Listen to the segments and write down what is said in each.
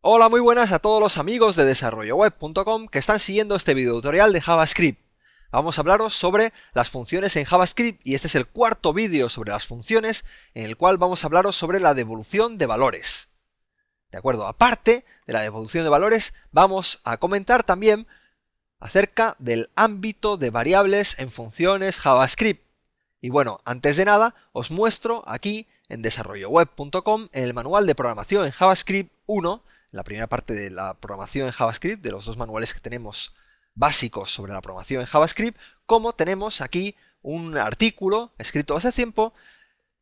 Hola, muy buenas a todos los amigos de desarrolloweb.com que están siguiendo este video tutorial de JavaScript. Vamos a hablaros sobre las funciones en JavaScript y este es el cuarto vídeo sobre las funciones en el cual vamos a hablaros sobre la devolución de valores. ¿De acuerdo? Aparte de la devolución de valores, vamos a comentar también acerca del ámbito de variables en funciones JavaScript. Y bueno, antes de nada, os muestro aquí en desarrolloweb.com en el manual de programación en JavaScript 1, la primera parte de la programación en JavaScript, de los dos manuales que tenemos básicos sobre la programación en JavaScript, como tenemos aquí un artículo escrito hace tiempo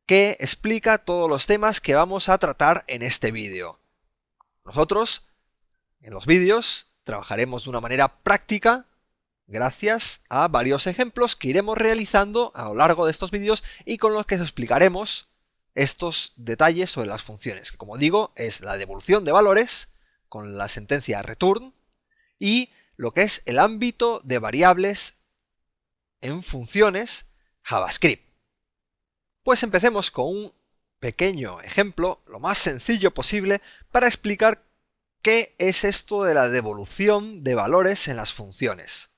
que explica todos los temas que vamos a tratar en este vídeo. Nosotros, en los vídeos, trabajaremos de una manera práctica gracias a varios ejemplos que iremos realizando a lo largo de estos vídeos y con los que os explicaremos estos detalles sobre las funciones, que como digo es la devolución de valores con la sentencia return y lo que es el ámbito de variables en funciones JavaScript. Pues empecemos con un pequeño ejemplo, lo más sencillo posible, para explicar qué es esto de la devolución de valores en las funciones.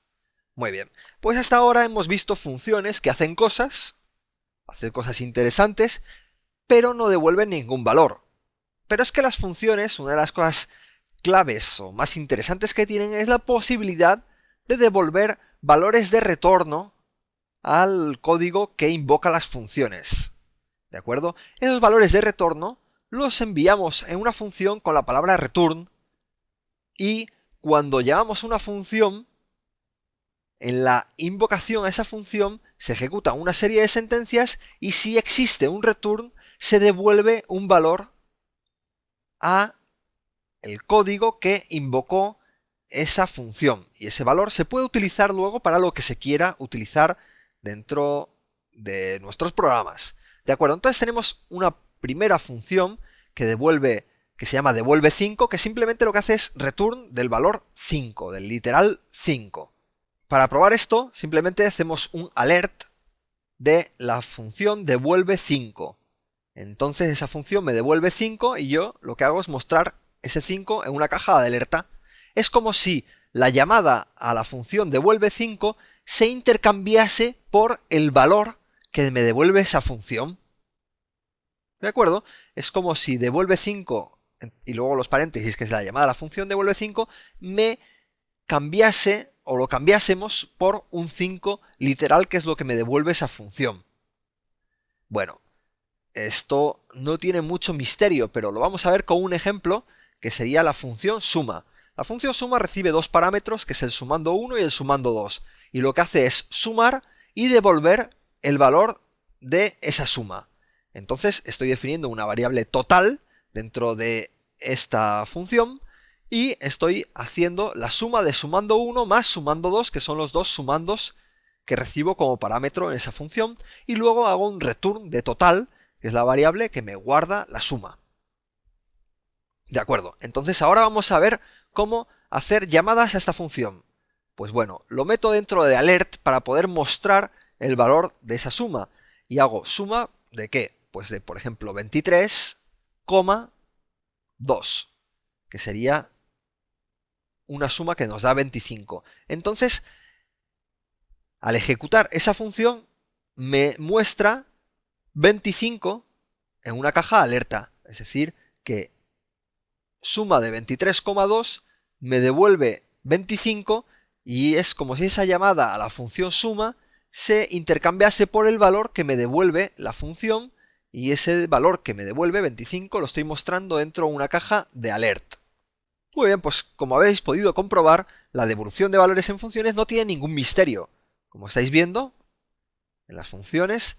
Muy bien, pues hasta ahora hemos visto funciones que hacen cosas interesantes, pero no devuelven ningún valor. Pero es que las funciones, una de las cosas claves o más interesantes que tienen es la posibilidad de devolver valores de retorno al código que invoca las funciones. ¿De acuerdo? Esos valores de retorno los enviamos en una función con la palabra return y cuando llamamos una función, en la invocación a esa función se ejecuta una serie de sentencias y si existe un return se devuelve un valor a el código que invocó esa función y ese valor se puede utilizar luego para lo que se quiera utilizar dentro de nuestros programas. ¿De acuerdo? Entonces tenemos una primera función que se llama devuelve 5, que simplemente lo que hace es return del valor 5, del literal 5. Para probar esto, simplemente hacemos un alert de la función devuelve 5. Entonces esa función me devuelve 5 y yo lo que hago es mostrar ese 5 en una caja de alerta. Es como si la llamada a la función devuelve 5 se intercambiase por el valor que me devuelve esa función. ¿De acuerdo? Es como si devuelve 5 y luego los paréntesis, que es la llamada a la función devuelve 5, me cambiase o lo cambiásemos por un 5 literal, que es lo que me devuelve esa función. Bueno, esto no tiene mucho misterio, pero lo vamos a ver con un ejemplo que sería la función suma. La función suma recibe dos parámetros, que es el sumando 1 y el sumando 2, y lo que hace es sumar y devolver el valor de esa suma. Entonces estoy definiendo una variable total dentro de esta función y estoy haciendo la suma de sumando 1 más sumando 2, que son los dos sumandos que recibo como parámetro en esa función, y luego hago un return de total, que es la variable que me guarda la suma. De acuerdo, entonces ahora vamos a ver cómo hacer llamadas a esta función. Pues bueno, lo meto dentro de alert para poder mostrar el valor de esa suma. Y hago suma de qué? Pues de, por ejemplo, 23,2, que sería una suma que nos da 25. Entonces, al ejecutar esa función, me muestra 25 en una caja alerta. Es decir, que suma de 23,2 me devuelve 25 y es como si esa llamada a la función suma se intercambiase por el valor que me devuelve la función, y ese valor que me devuelve 25 lo estoy mostrando dentro de una caja de alert. Muy bien, pues como habéis podido comprobar, la devolución de valores en funciones no tiene ningún misterio. Como estáis viendo, en las funciones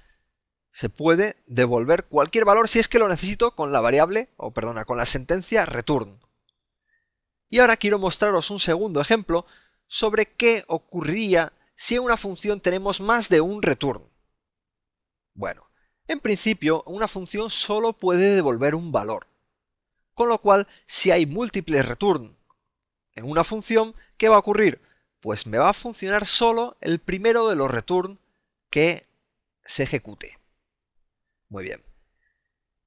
se puede devolver cualquier valor si es que lo necesito con la variable, o perdona, con la sentencia return. Y ahora quiero mostraros un segundo ejemplo sobre qué ocurriría si en una función tenemos más de un return. Bueno, en principio una función solo puede devolver un valor, con lo cual si hay múltiples return en una función, ¿qué va a ocurrir? Pues me va a funcionar solo el primero de los return que se ejecute. Muy bien.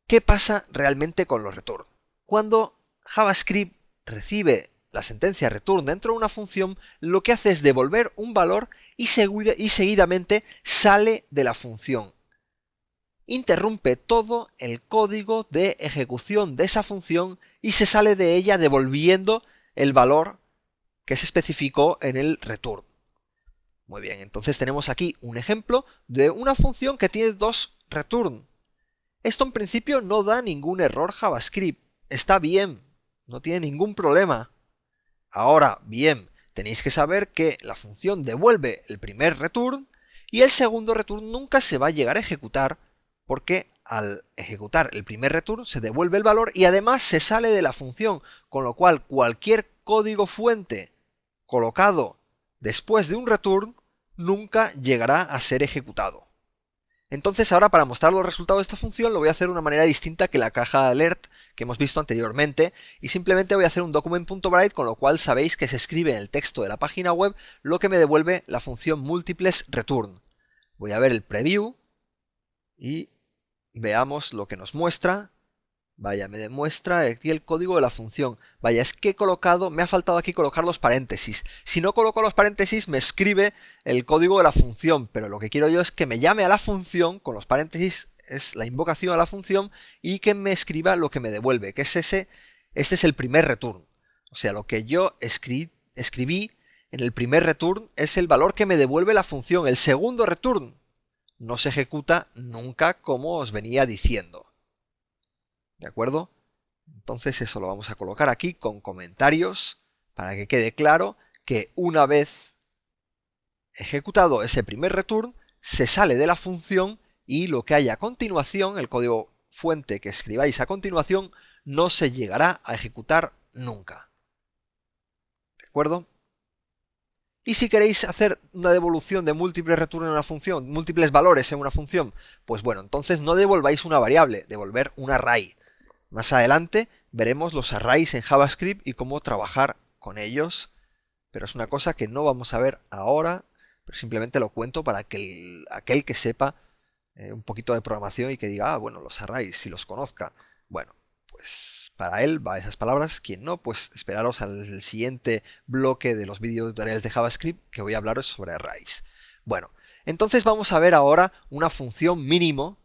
¿Qué pasa realmente con los return? Cuando JavaScript recibe la sentencia return dentro de una función, lo que hace es devolver un valor y seguidamente sale de la función. Interrumpe todo el código de ejecución de esa función y se sale de ella devolviendo el valor que se especificó en el return. Muy bien, entonces tenemos aquí un ejemplo de una función que tiene dos return. Esto en principio no da ningún error JavaScript. Está bien, no tiene ningún problema. Ahora, bien, tenéis que saber que la función devuelve el primer return y el segundo return nunca se va a llegar a ejecutar porque al ejecutar el primer return se devuelve el valor y además se sale de la función, con lo cual cualquier código fuente colocado después de un return nunca llegará a ser ejecutado. Entonces ahora para mostrar los resultados de esta función lo voy a hacer de una manera distinta que la caja alert que hemos visto anteriormente y simplemente voy a hacer un document.write, con lo cual sabéis que se escribe en el texto de la página web lo que me devuelve la función multiples return. Voy a ver el preview y veamos lo que nos muestra. Vaya, me demuestra aquí el código de la función. Vaya, es que he colocado, me ha faltado aquí colocar los paréntesis. Si no coloco los paréntesis me escribe el código de la función, pero lo que quiero yo es que me llame a la función, con los paréntesis es la invocación a la función, y que me escriba lo que me devuelve, que es este es el primer return. O sea, lo que yo escribí en el primer return es el valor que me devuelve la función. El segundo return no se ejecuta nunca, como os venía diciendo. ¿De acuerdo? Entonces eso lo vamos a colocar aquí con comentarios para que quede claro que una vez ejecutado ese primer return se sale de la función y lo que hay a continuación, el código fuente que escribáis a continuación, no se llegará a ejecutar nunca. ¿De acuerdo? Y si queréis hacer una devolución de múltiples return en una función, múltiples valores en una función, pues bueno, entonces no devolváis una variable, devolver un array. Más adelante veremos los arrays en JavaScript y cómo trabajar con ellos, pero es una cosa que no vamos a ver ahora, pero simplemente lo cuento para que aquel que sepa un poquito de programación y que diga, ah, bueno, los arrays, si los conozca, bueno, pues para él va esas palabras. Quien no, pues esperaros al siguiente bloque de los vídeos tutoriales de JavaScript que voy a hablaros sobre arrays. Bueno, entonces vamos a ver ahora una función mínimo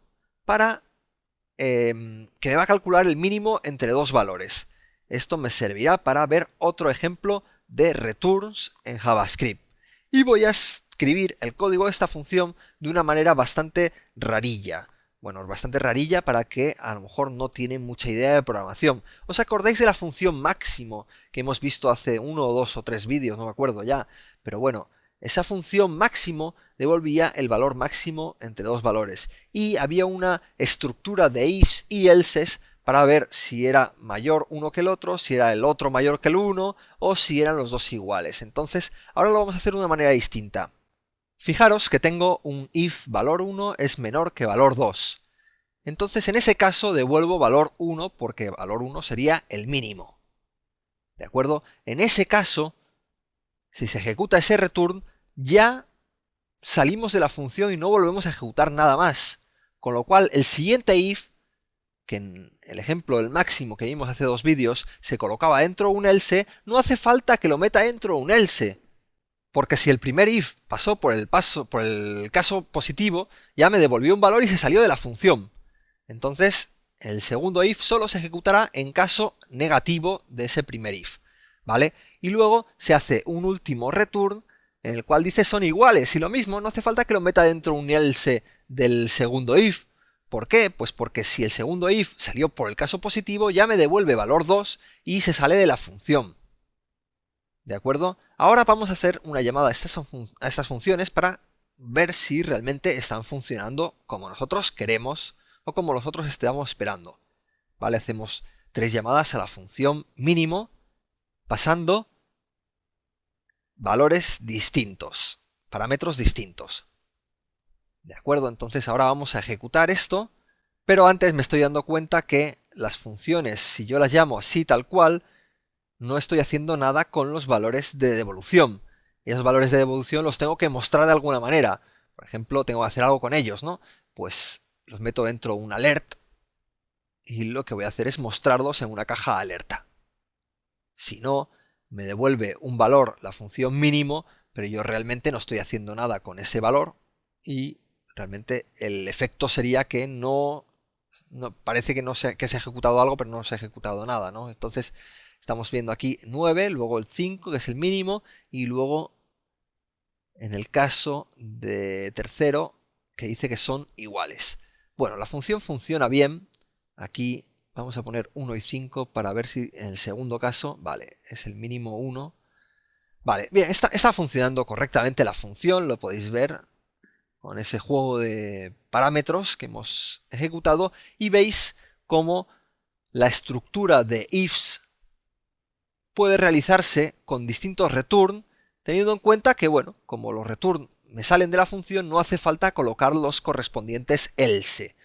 para que me va a calcular el mínimo entre dos valores. Esto me servirá para ver otro ejemplo de returns en JavaScript. Y voy a escribir el código de esta función de una manera bastante rarilla. Bueno, bastante rarilla para que a lo mejor no tienen mucha idea de programación. ¿Os acordáis de la función máximo que hemos visto hace uno o dos o tres vídeos? No me acuerdo ya. Pero bueno, esa función máximo devolvía el valor máximo entre dos valores y había una estructura de ifs y elses para ver si era mayor uno que el otro, si era el otro mayor que el uno o si eran los dos iguales. Entonces ahora lo vamos a hacer de una manera distinta. Fijaros que tengo un if valor 1 es menor que valor 2. Entonces en ese caso devuelvo valor 1 porque valor 1 sería el mínimo. ¿De acuerdo? En ese caso, si se ejecuta ese return, ya salimos de la función y no volvemos a ejecutar nada más. Con lo cual el siguiente if, que en el ejemplo del máximo que vimos hace dos vídeos, se colocaba dentro de un else, no hace falta que lo meta dentro de un else. Porque si el primer if pasó por el caso positivo, ya me devolvió un valor y se salió de la función. Entonces, el segundo if solo se ejecutará en caso negativo de ese primer if, ¿vale? Y luego se hace un último return en el cual dice son iguales y lo mismo, no hace falta que lo meta dentro un else del segundo if. ¿Por qué? Pues porque si el segundo if salió por el caso positivo, ya me devuelve valor 2 y se sale de la función. ¿De acuerdo? Ahora vamos a hacer una llamada a estas funciones para ver si realmente están funcionando como nosotros queremos o como nosotros estamos esperando. ¿Vale? Hacemos tres llamadas a la función mínimo pasando valores distintos, parámetros distintos. ¿De acuerdo? Entonces ahora vamos a ejecutar esto, pero antes me estoy dando cuenta que las funciones, si yo las llamo así tal cual, no estoy haciendo nada con los valores de devolución. Y esos valores de devolución los tengo que mostrar de alguna manera. Por ejemplo, tengo que hacer algo con ellos, ¿no? Pues los meto dentro de un alert y lo que voy a hacer es mostrarlos en una caja alerta. Si no, me devuelve un valor, la función mínimo, pero yo realmente no estoy haciendo nada con ese valor y realmente el efecto sería que parece que que se ha ejecutado algo, pero no se ha ejecutado nada, ¿no? Entonces estamos viendo aquí 9, luego el 5, que es el mínimo, y luego en el caso de tercero, que dice que son iguales. Bueno, la función funciona bien. Aquí vamos a poner 1 y 5 para ver si en el segundo caso, vale, es el mínimo 1. Vale, bien, está funcionando correctamente la función, lo podéis ver con ese juego de parámetros que hemos ejecutado y veis cómo la estructura de ifs puede realizarse con distintos return, teniendo en cuenta que, bueno, como los return me salen de la función, no hace falta colocar los correspondientes else.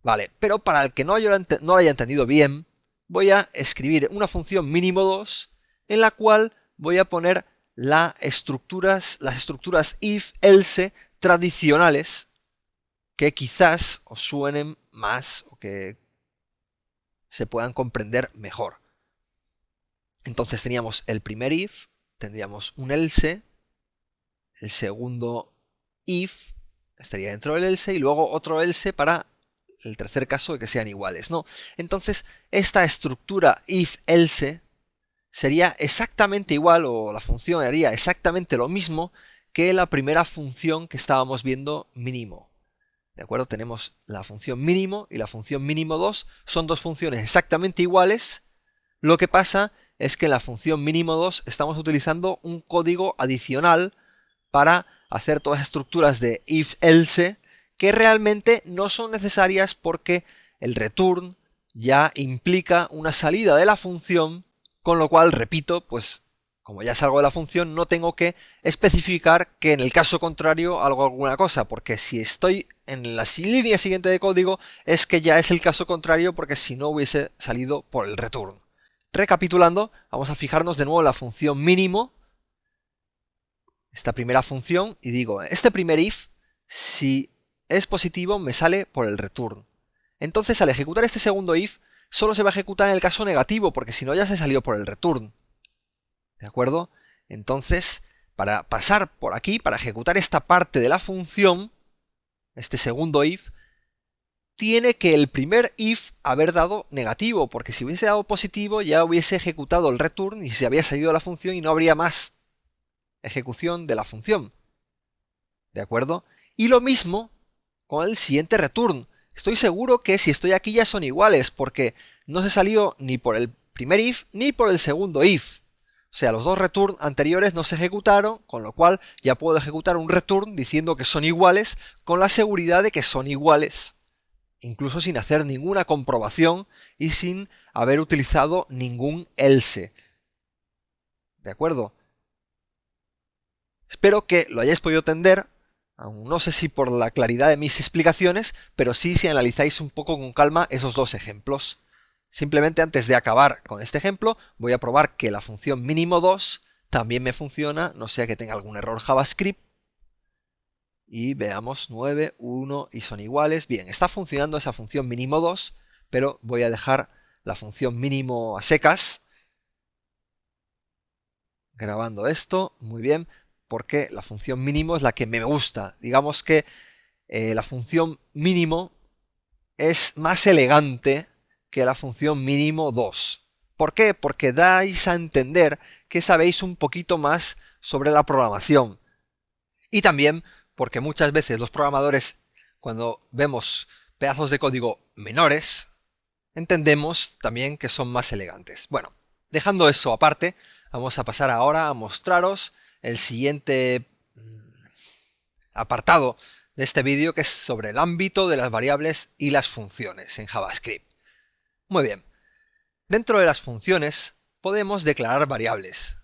Vale, pero para el que no lo haya entendido bien, voy a escribir una función mínimo 2 en la cual voy a poner las estructuras if, else tradicionales que quizás os suenen más o que se puedan comprender mejor. Entonces teníamos el primer if, tendríamos un else, el segundo if estaría dentro del else y luego otro else para el tercer caso de que sean iguales, ¿no? Entonces esta estructura if else sería exactamente igual, o la función haría exactamente lo mismo que la primera función que estábamos viendo mínimo. ¿De acuerdo? Tenemos la función mínimo y la función mínimo 2, son dos funciones exactamente iguales. Lo que pasa es que en la función mínimo 2 estamos utilizando un código adicional para hacer todas las estructuras de if-else que realmente no son necesarias porque el return ya implica una salida de la función, con lo cual, repito, pues como ya salgo de la función no tengo que especificar que en el caso contrario hago alguna cosa, porque si estoy en la línea siguiente de código es que ya es el caso contrario porque si no hubiese salido por el return. Recapitulando, vamos a fijarnos de nuevo en la función mínimo, esta primera función, y digo, este primer if, si es positivo, me sale por el return. Entonces, al ejecutar este segundo if, solo se va a ejecutar en el caso negativo, porque si no ya se salió por el return. ¿De acuerdo? Entonces, para pasar por aquí, para ejecutar esta parte de la función, este segundo if, tiene que el primer if haber dado negativo, porque si hubiese dado positivo ya hubiese ejecutado el return y se había salido de la función y no habría más ejecución de la función. ¿De acuerdo? Y lo mismo con el siguiente return. Estoy seguro que si estoy aquí ya son iguales, porque no se salió ni por el primer if ni por el segundo if. O sea, los dos return anteriores no se ejecutaron, con lo cual ya puedo ejecutar un return diciendo que son iguales, con la seguridad de que son iguales, incluso sin hacer ninguna comprobación y sin haber utilizado ningún else. ¿De acuerdo? Espero que lo hayáis podido entender, aún no sé si por la claridad de mis explicaciones, pero sí si analizáis un poco con calma esos dos ejemplos. Simplemente antes de acabar con este ejemplo, voy a probar que la función mínimo 2 también me funciona, no sea que tenga algún error JavaScript. Y veamos 9, 1 y son iguales. Bien, está funcionando esa función mínimo 2, pero voy a dejar la función mínimo a secas. Grabando esto, muy bien, porque la función mínimo es la que me gusta. Digamos que la función mínimo es más elegante que la función mínimo 2. ¿Por qué? Porque dais a entender que sabéis un poquito más sobre la programación. Y también porque muchas veces los programadores, cuando vemos pedazos de código menores, entendemos también que son más elegantes. Bueno, dejando eso aparte, vamos a pasar ahora a mostraros el siguiente apartado de este vídeo, que es sobre el ámbito de las variables y las funciones en JavaScript. Muy bien, dentro de las funciones podemos declarar variables.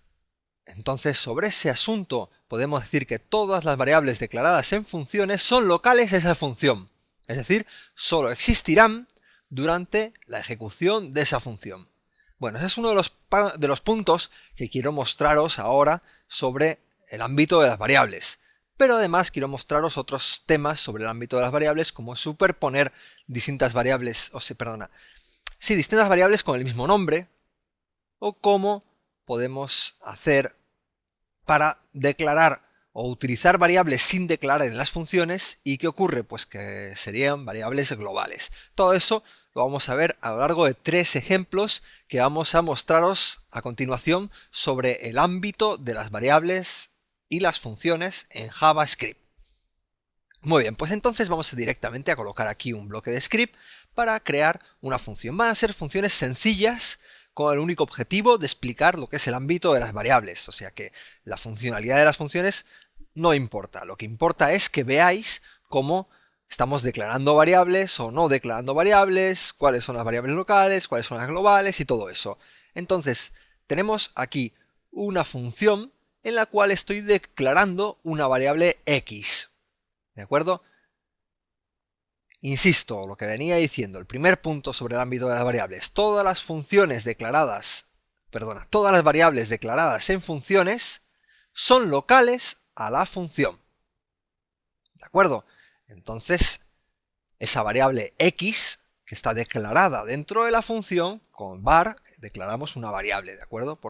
Entonces, sobre ese asunto podemos decir que todas las variables declaradas en funciones son locales de esa función. Es decir, solo existirán durante la ejecución de esa función. Bueno, ese es uno de los puntos que quiero mostraros ahora sobre el ámbito de las variables. Pero además quiero mostraros otros temas sobre el ámbito de las variables, como superponer distintas variables, distintas variables con el mismo nombre, o cómo podemos hacer para declarar o utilizar variables sin declarar en las funciones. ¿Y qué ocurre? Pues que serían variables globales. Todo eso lo vamos a ver a lo largo de 3 ejemplos que vamos a mostraros a continuación sobre el ámbito de las variables y las funciones en JavaScript. Muy bien, pues entonces vamos directamente a colocar aquí un bloque de script para crear una función. Van a ser funciones sencillas con el único objetivo de explicar lo que es el ámbito de las variables. O sea que la funcionalidad de las funciones no importa. Lo que importa es que veáis cómo estamos declarando variables o no declarando variables, cuáles son las variables locales, cuáles son las globales y todo eso. Entonces, tenemos aquí una función en la cual estoy declarando una variable x. ¿De acuerdo? Insisto, lo que venía diciendo, el primer punto sobre el ámbito de las variables. Todas las funciones declaradas, perdona, todas las variables declaradas en funciones son locales a la función. ¿De acuerdo? Entonces, esa variable x, que está declarada dentro de la función, con var, declaramos una variable, ¿de acuerdo?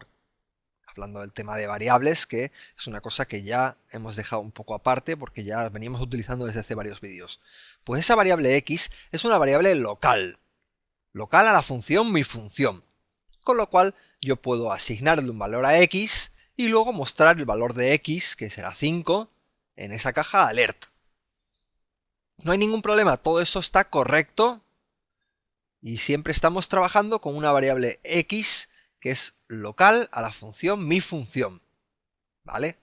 Hablando del tema de variables, que es una cosa que ya hemos dejado un poco aparte porque ya veníamos utilizando desde hace varios vídeos. Pues esa variable x es una variable local, local a la función mi función, con lo cual yo puedo asignarle un valor a x y luego mostrar el valor de x, que será 5, en esa caja alert. No hay ningún problema, todo eso está correcto y siempre estamos trabajando con una variable x que es local a la función mi función. ¿Vale?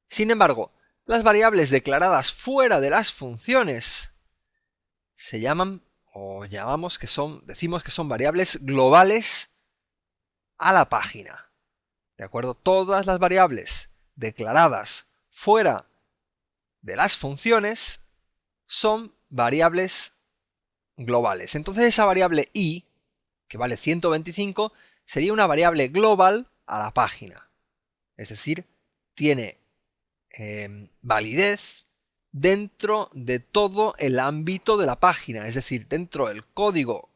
Sin embargo, las variables declaradas fuera de las funciones se llaman, o llamamos que son, decimos que son variables globales a la página. ¿De acuerdo? Todas las variables declaradas fuera de las funciones son variables globales. Entonces esa variable i, que vale 125, sería una variable global a la página. Es decir, tiene validez dentro de todo el ámbito de la página, es decir, dentro del código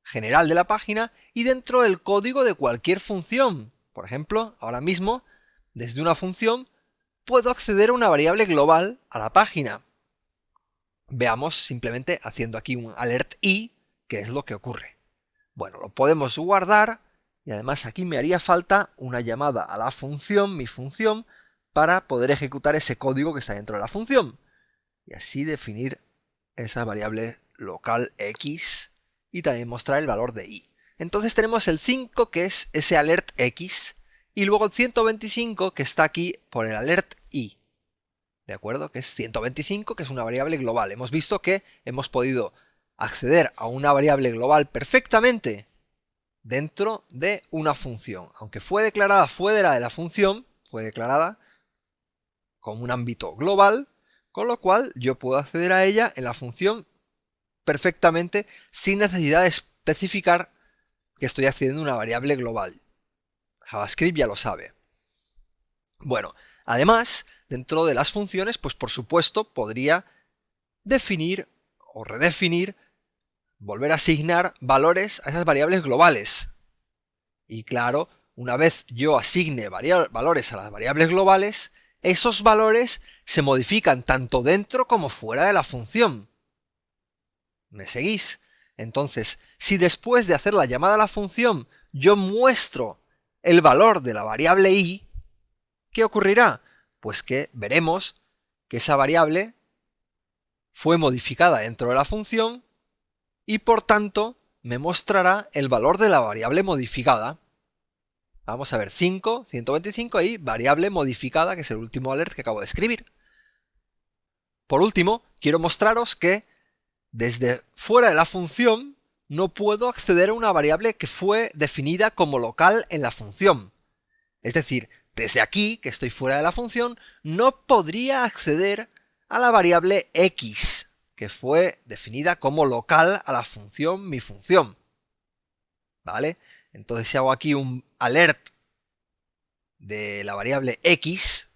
general de la página y dentro del código de cualquier función. Por ejemplo, ahora mismo, desde una función, puedo acceder a una variable global a la página. Veamos simplemente haciendo aquí un alert i, qué es lo que ocurre. Bueno, lo podemos guardar y además aquí me haría falta una llamada a la función, mi función, para poder ejecutar ese código que está dentro de la función. Y así definir esa variable local x y también mostrar el valor de i. Entonces tenemos el 5 que es ese alert x y luego el 125 que está aquí por el alert i. ¿De acuerdo? Que es 125, que es una variable global. Hemos visto que hemos podido acceder a una variable global perfectamente dentro de una función. Aunque fue declarada fuera de la función, fue declarada con un ámbito global, con lo cual yo puedo acceder a ella en la función perfectamente sin necesidad de especificar que estoy accediendo a una variable global. JavaScript ya lo sabe. Bueno, además, dentro de las funciones, pues por supuesto podría definir o redefinir, volver a asignar valores a esas variables globales. Y claro, una vez yo asigne valores a las variables globales, esos valores se modifican tanto dentro como fuera de la función. ¿Me seguís? Entonces, si después de hacer la llamada a la función yo muestro el valor de la variable i, ¿qué ocurrirá? Pues que veremos que esa variable fue modificada dentro de la función y por tanto me mostrará el valor de la variable modificada. Vamos a ver 5, 125 y variable modificada, que es el último alert que acabo de escribir. Por último, quiero mostraros que desde fuera de la función no puedo acceder a una variable que fue definida como local en la función. Es decir, desde aquí, que estoy fuera de la función, no podría acceder a la variable x, que fue definida como local a la función mi función. ¿Vale? Entonces si hago aquí un alert de la variable x,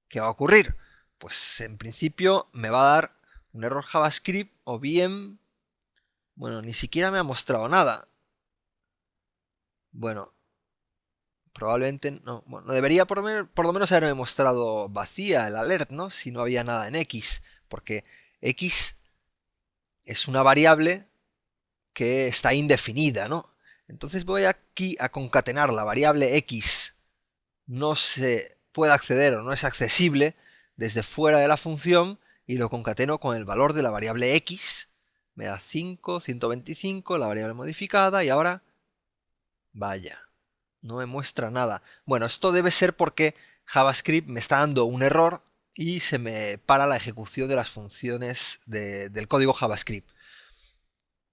¿qué va a ocurrir? Pues en principio me va a dar un error JavaScript o bien, bueno, ni siquiera me ha mostrado nada. Bueno, probablemente no. Bueno, debería por lo menos haberme mostrado vacía el alert, ¿no? Si no había nada en X. Porque X es una variable que está indefinida, ¿no? Entonces voy aquí a concatenar la variable X. No se puede acceder o no es accesible desde fuera de la función y lo concateno con el valor de la variable X. Me da 5, 125, la variable modificada y ahora, vaya, no me muestra nada. Bueno, esto debe ser porque JavaScript me está dando un error y se me para la ejecución de las funciones del código JavaScript.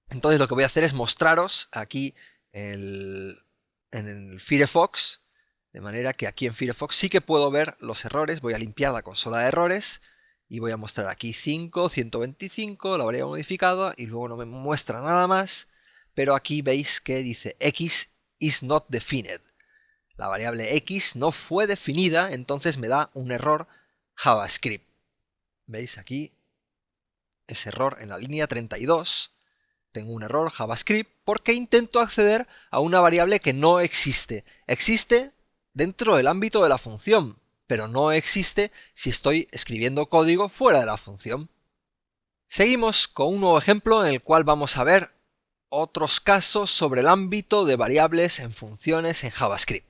Entonces lo que voy a hacer es mostraros aquí en el Firefox, de manera que aquí en Firefox sí que puedo ver los errores. Voy a limpiar la consola de errores y voy a mostrar aquí 5, 125, la variable modificada, y luego no me muestra nada más, pero aquí veis que dice X is not defined. La variable X no fue definida, entonces me da un error JavaScript. ¿Veis aquí? Ese error en la línea 32. Tengo un error JavaScript porque intento acceder a una variable que no existe. Existe dentro del ámbito de la función, pero no existe si estoy escribiendo código fuera de la función. Seguimos con un nuevo ejemplo en el cual vamos a ver otros casos sobre el ámbito de variables en funciones en JavaScript.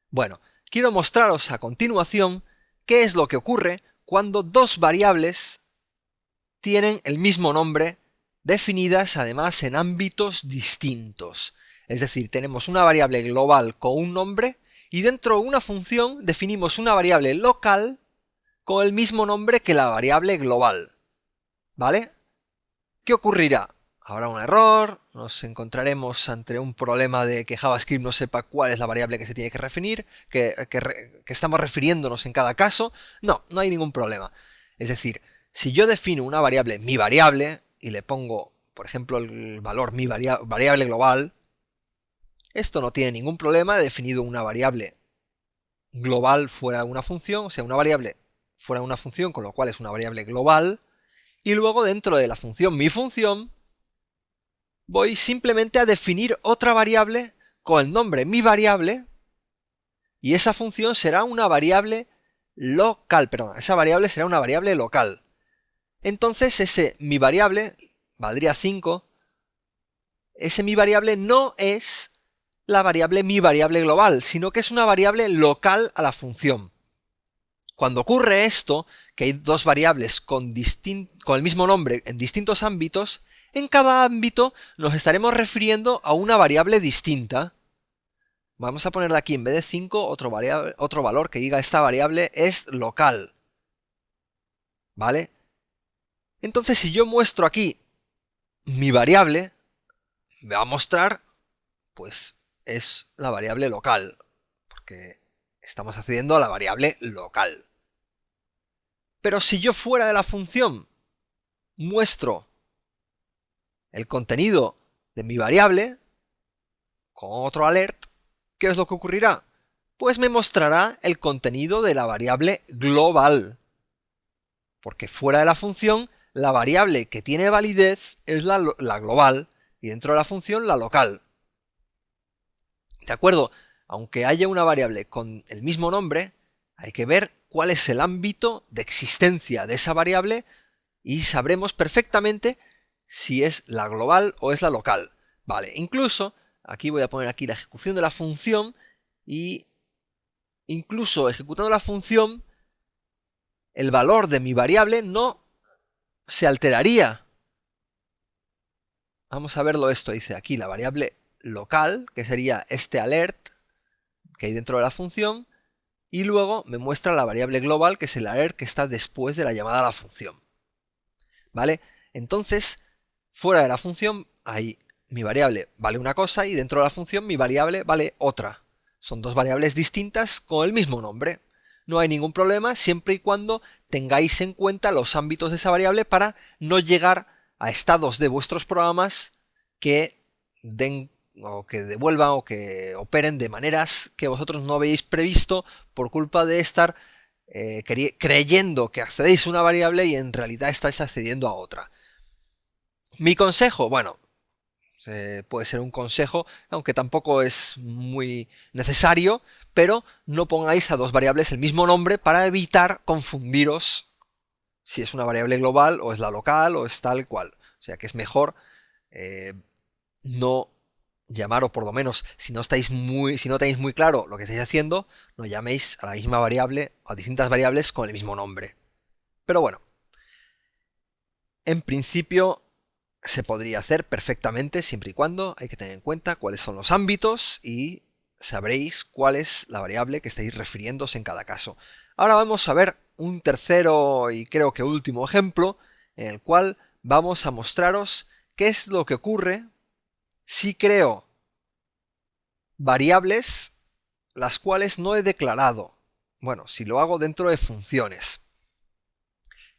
Bueno, quiero mostraros a continuación qué es lo que ocurre cuando dos variables tienen el mismo nombre, definidas además en ámbitos distintos. Es decir, tenemos una variable global con un nombre y dentro de una función definimos una variable local con el mismo nombre que la variable global. ¿Vale? ¿Qué ocurrirá? Habrá un error, nos encontraremos ante un problema de que JavaScript no sepa cuál es la variable que se tiene que definir, que estamos refiriéndonos en cada caso. No, no hay ningún problema. Es decir, si yo defino una variable, mi variable, y le pongo, por ejemplo, el valor mi variable global, esto no tiene ningún problema. He definido una variable global fuera de una función, o sea, una variable fuera de una función, con lo cual es una variable global, y luego dentro de la función mi función, voy simplemente a definir otra variable con el nombre mi variable, y esa función será una variable local, perdón, esa variable será una variable local. Entonces ese mi variable valdría 5, ese mi variable no es la variable mi variable global, sino que es una variable local a la función. Cuando ocurre esto, que hay dos variables con el mismo nombre en distintos ámbitos, en cada ámbito nos estaremos refiriendo a una variable distinta. Vamos a ponerle aquí en vez de 5 otro valor que diga esta variable es local. ¿Vale? Entonces si yo muestro aquí mi variable, me va a mostrar, pues es la variable local, porque estamos accediendo a la variable local. Pero si yo fuera de la función muestro el contenido de mi variable con otro alert, ¿qué es lo que ocurrirá? Pues me mostrará el contenido de la variable global, porque fuera de la función la variable que tiene validez es la global y dentro de la función la local. ¿De acuerdo? Aunque haya una variable con el mismo nombre, hay que ver cuál es el ámbito de existencia de esa variable y sabremos perfectamente si es la global o es la local. Vale, incluso, aquí voy a poner aquí la ejecución de la función y incluso ejecutando la función, el valor de mi variable no se alteraría. Vamos a verlo esto, dice aquí la variable local, que sería este alert que hay dentro de la función, y luego me muestra la variable global, que es el alert que está después de la llamada a la función. ¿Vale? Entonces, fuera de la función, ahí mi variable vale una cosa y dentro de la función mi variable vale otra. Son dos variables distintas con el mismo nombre. No hay ningún problema siempre y cuando tengáis en cuenta los ámbitos de esa variable para no llegar a estados de vuestros programas que den o que devuelvan o que operen de maneras que vosotros no habéis previsto por culpa de estar creyendo que accedéis a una variable y en realidad estáis accediendo a otra. Mi consejo, bueno, Puede ser un consejo, aunque tampoco es muy necesario, pero no pongáis a dos variables el mismo nombre para evitar confundiros si es una variable global o es la local o es tal cual. O sea que es mejor eh, no llamar, o por lo menos si no tenéis muy claro lo que estáis haciendo, no llaméis a la misma variable o a distintas variables con el mismo nombre. Pero bueno, en principio se podría hacer perfectamente siempre y cuando hay que tener en cuenta cuáles son los ámbitos y sabréis cuál es la variable que estáis refiriéndose en cada caso. Ahora vamos a ver un tercero y creo que último ejemplo en el cual vamos a mostraros qué es lo que ocurre si creo variables las cuales no he declarado. Bueno, si lo hago dentro de funciones.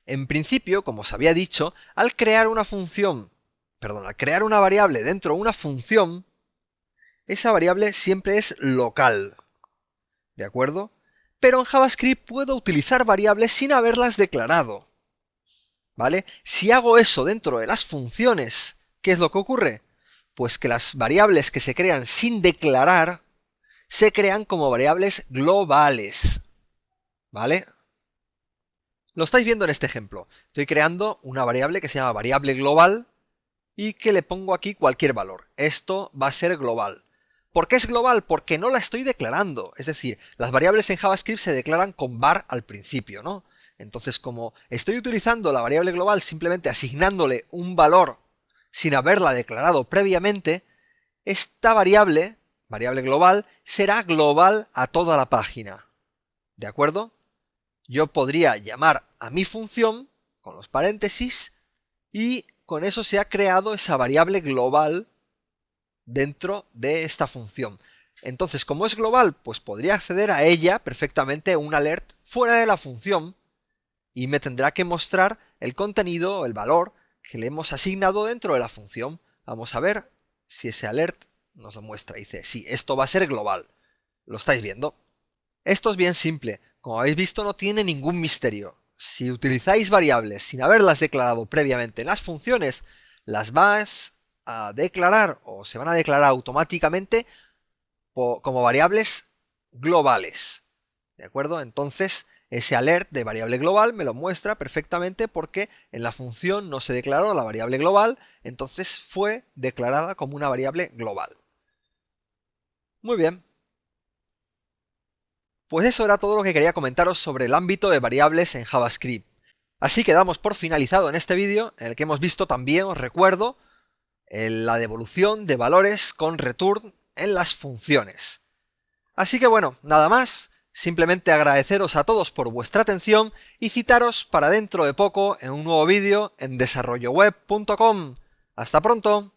En principio, como os había dicho, al crear una variable dentro de una función, esa variable siempre es local. ¿De acuerdo? Pero en JavaScript puedo utilizar variables sin haberlas declarado. ¿Vale? Si hago eso dentro de las funciones, ¿qué es lo que ocurre? Pues que las variables que se crean sin declarar se crean como variables globales. ¿Vale? Lo estáis viendo en este ejemplo. Estoy creando una variable que se llama variable global y que le pongo aquí cualquier valor. Esto va a ser global. ¿Por qué es global? Porque no la estoy declarando. Es decir, las variables en JavaScript se declaran con var al principio, ¿no? Entonces, como estoy utilizando la variable global simplemente asignándole un valor sin haberla declarado previamente, esta variable global, será global a toda la página. ¿De acuerdo? Yo podría llamar a mi función con los paréntesis y con eso se ha creado esa variable global dentro de esta función. Entonces, como es global, pues podría acceder a ella perfectamente un alert fuera de la función y me tendrá que mostrar el contenido, el valor que le hemos asignado dentro de la función. Vamos a ver si ese alert nos lo muestra. Dice, sí, esto va a ser global. ¿Lo estáis viendo? Esto es bien simple. Como habéis visto, no tiene ningún misterio. Si utilizáis variables sin haberlas declarado previamente en las funciones, las vas a declarar o se van a declarar automáticamente como variables globales. ¿De acuerdo? Entonces, ese alert de variable global me lo muestra perfectamente porque en la función no se declaró la variable global, entonces fue declarada como una variable global. Muy bien. Pues eso era todo lo que quería comentaros sobre el ámbito de variables en JavaScript. Así que damos por finalizado en este vídeo, en el que hemos visto también, os recuerdo, la devolución de valores con return en las funciones. Así que bueno, nada más, simplemente agradeceros a todos por vuestra atención y citaros para dentro de poco en un nuevo vídeo en desarrolloweb.com. ¡Hasta pronto!